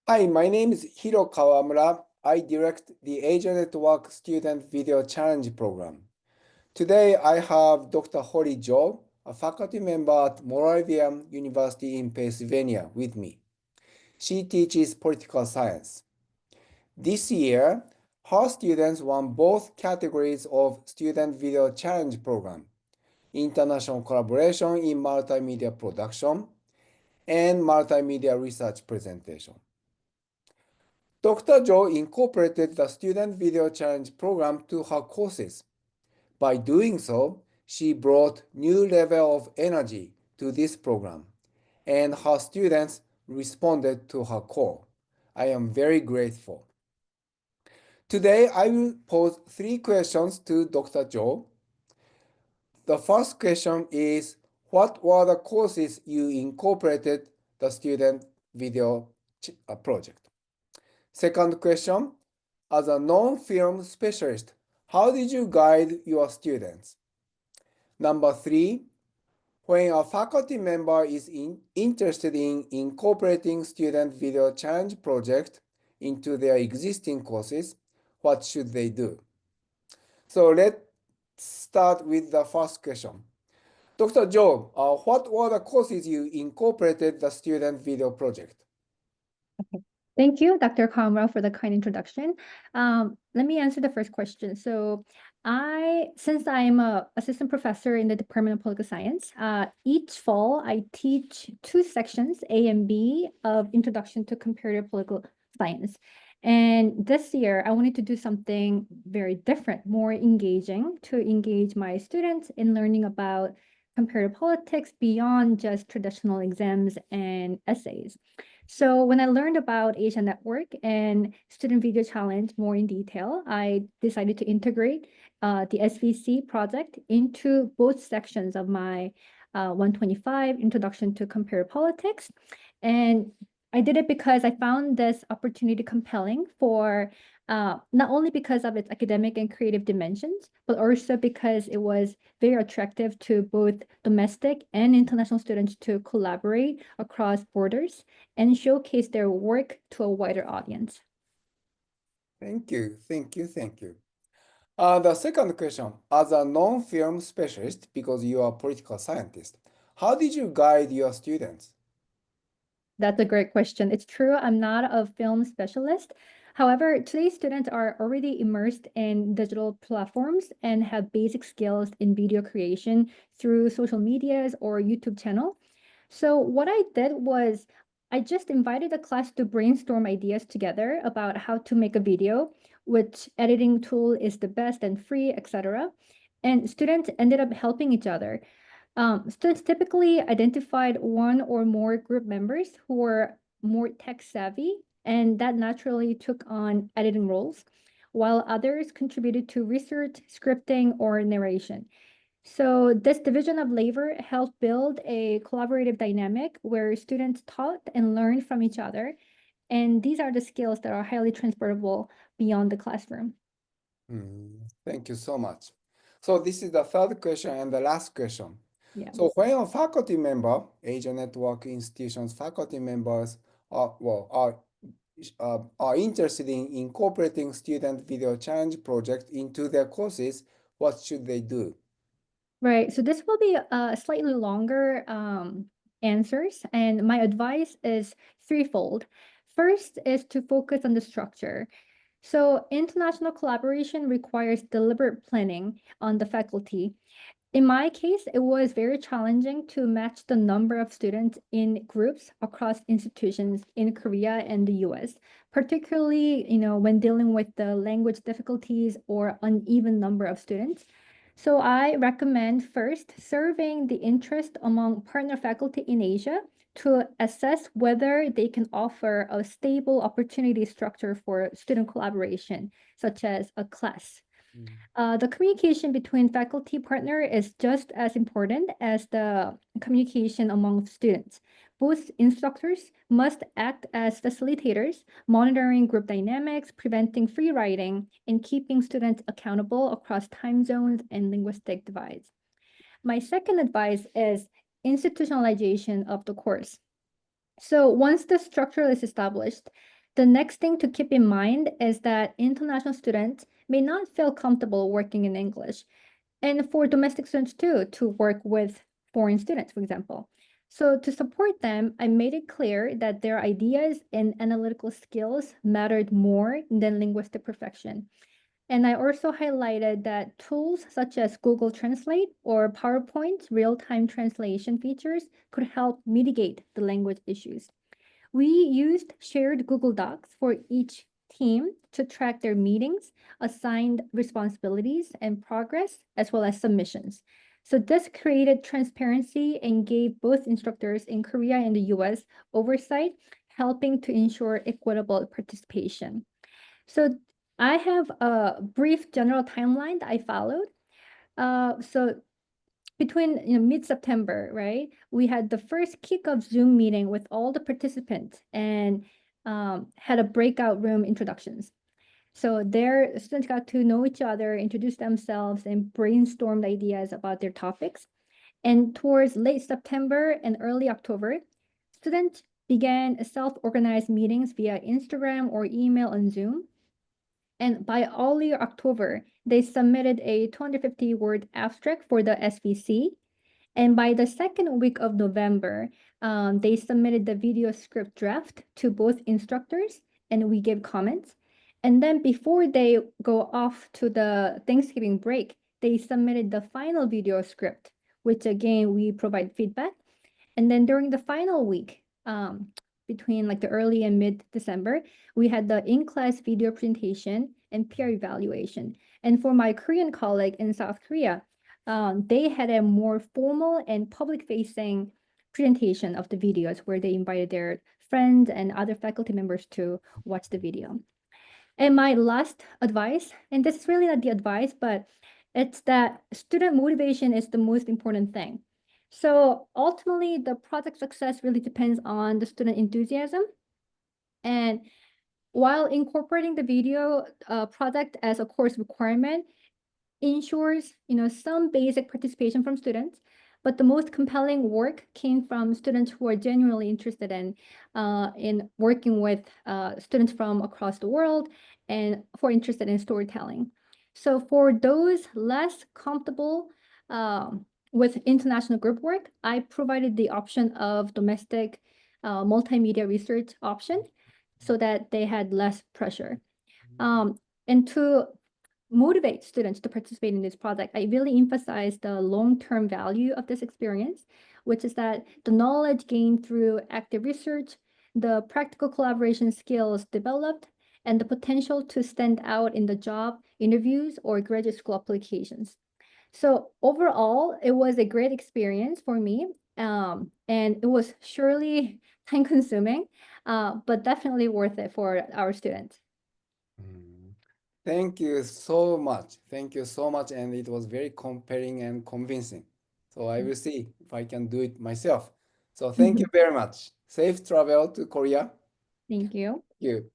Hi, my name is Hiroaki Kawamura. I direct the ASIANetwork Student Video Challenge program. Today, I have Dr. Holly Jo, a faculty member at Moravian University in Pennsylvania, with me. She teaches political science. This year, her students won both categories of Student Video Challenge program, International Collaboration in Multimedia Production and Multimedia Research Presentation. Dr. Jo incorporated the Student Video Challenge program to her courses. By doing so, she brought new level of energy to this program, and her students responded to her call. I am very grateful. Today, I will pose 3 questions to Dr. Jo. The first question is, what were the courses you incorporated the student video project? Second question, as a non-film specialist, how did you guide your students? Number 3, when a faculty member is interested in incorporating student video challenge project into their existing courses, what should they do? So let's start with the first question. Dr. Jo, what were the courses you incorporated the student video project? Thank you, Dr. Kawamura, for the kind introduction. Let me answer the first question. So since I am an assistant professor in the Department of Political Science, each fall I teach 2 sections, A and B, of Introduction to Comparative Political Science. And this year, I wanted to do something very different, more engaging, to engage my students in learning about comparative politics beyond just traditional exams and essays. So when I learned about ASIANetwork and Student Video Challenge more in detail, I decided to integrate the SVC project into both sections of my 125 Introduction to Comparative Politics. And I did it because I found this opportunity compelling for not only because of its academic and creative dimensions, but also because it was very attractive to both domestic and international students to collaborate across borders and showcase their work to a wider audience. Thank you. The second question, as a non-film specialist, because you are a political scientist, how did you guide your students? That's a great question. It's true, I'm not a film specialist. However, today's students are already immersed in digital platforms and have basic skills in video creation through social medias or YouTube channel. So what I did was I just invited the class to brainstorm ideas together about how to make a video, which editing tool is the best and free, etc. And students ended up helping each other. Students typically identified one or more group members who were more tech savvy, and that naturally took on editing roles, while others contributed to research, scripting, or narration. So this division of labor helped build a collaborative dynamic where students taught and learned from each other. And these are the skills that are highly transferable beyond the classroom. Thank you so much. So this is the third question and the last question. Yeah. So when a faculty member, ASIANetwork institutions faculty members are interested in incorporating student video challenge project into their courses, what should they do? Right. So this will be a slightly longer answers, and my advice is threefold. First is to focus on the structure. So international collaboration requires deliberate planning on the faculty. In my case, it was very challenging to match the number of students in groups across institutions in Korea and the US, particularly, when dealing with the language difficulties or uneven number of students. So I recommend first surveying the interest among partner faculty in Asia to assess whether they can offer a stable opportunity structure for student collaboration, such as a class. The communication between faculty partner is just as important as the communication among students. Both instructors must act as facilitators, monitoring group dynamics, preventing free riding, and keeping students accountable across time zones and linguistic divides. My second advice is institutionalization of the course. So once the structure is established, the next thing to keep in mind is that international students may not feel comfortable working in English, and for domestic students too, to work with foreign students, for example. So to support them, I made it clear that their ideas and analytical skills mattered more than linguistic perfection. And I also highlighted that tools such as Google Translate or PowerPoint's real-time translation features could help mitigate the language issues. We used shared Google Docs for each team to track their meetings, assigned responsibilities and progress, as well as submissions. So this created transparency and gave both instructors in Korea and the US oversight, helping to ensure equitable participation. So I have a brief general timeline that I followed. So between mid-September, right, we had the first kickoff Zoom meeting with all the participants and had a breakout room introductions. So their students got to know each other, introduce themselves, and brainstormed ideas about their topics. And towards late September and early October, students began self-organized meetings via Instagram or email and Zoom. And by early October, they submitted a 250-word abstract for the SVC. And by the second week of November, they submitted the video script draft to both instructors, and we gave comments. And then before they go off to the Thanksgiving break, they submitted the final video script, which again, we provide feedback. And then during the final week, between like the early and mid-December, we had the in-class video presentation and peer evaluation. And for my Korean colleague in South Korea, they had a more formal and public-facing presentation of the videos where they invited their friends and other faculty members to watch the video. And my last advice, and this is really not the advice, but it's that student motivation is the most important thing. So ultimately, the project success really depends on the student enthusiasm. And while incorporating the video project as a course requirement ensures, some basic participation from students, but the most compelling work came from students who are genuinely interested in working with students from across the world and who are interested in storytelling. So for those less comfortable with international group work, I provided the option of domestic multimedia research option so that they had less pressure. And to motivate students to participate in this project, I really emphasize the long-term value of this experience, which is that the knowledge gained through active research, the practical collaboration skills developed, and the potential to stand out in the job interviews or graduate school applications. So overall, it was a great experience for me, and it was surely time-consuming, but definitely worth it for our students. Mm. Thank you so much. Thank you so much. And it was very compelling and convincing. So I will see if I can do it myself. So thank you very much. Safe travel to Korea. Thank you. Thank you.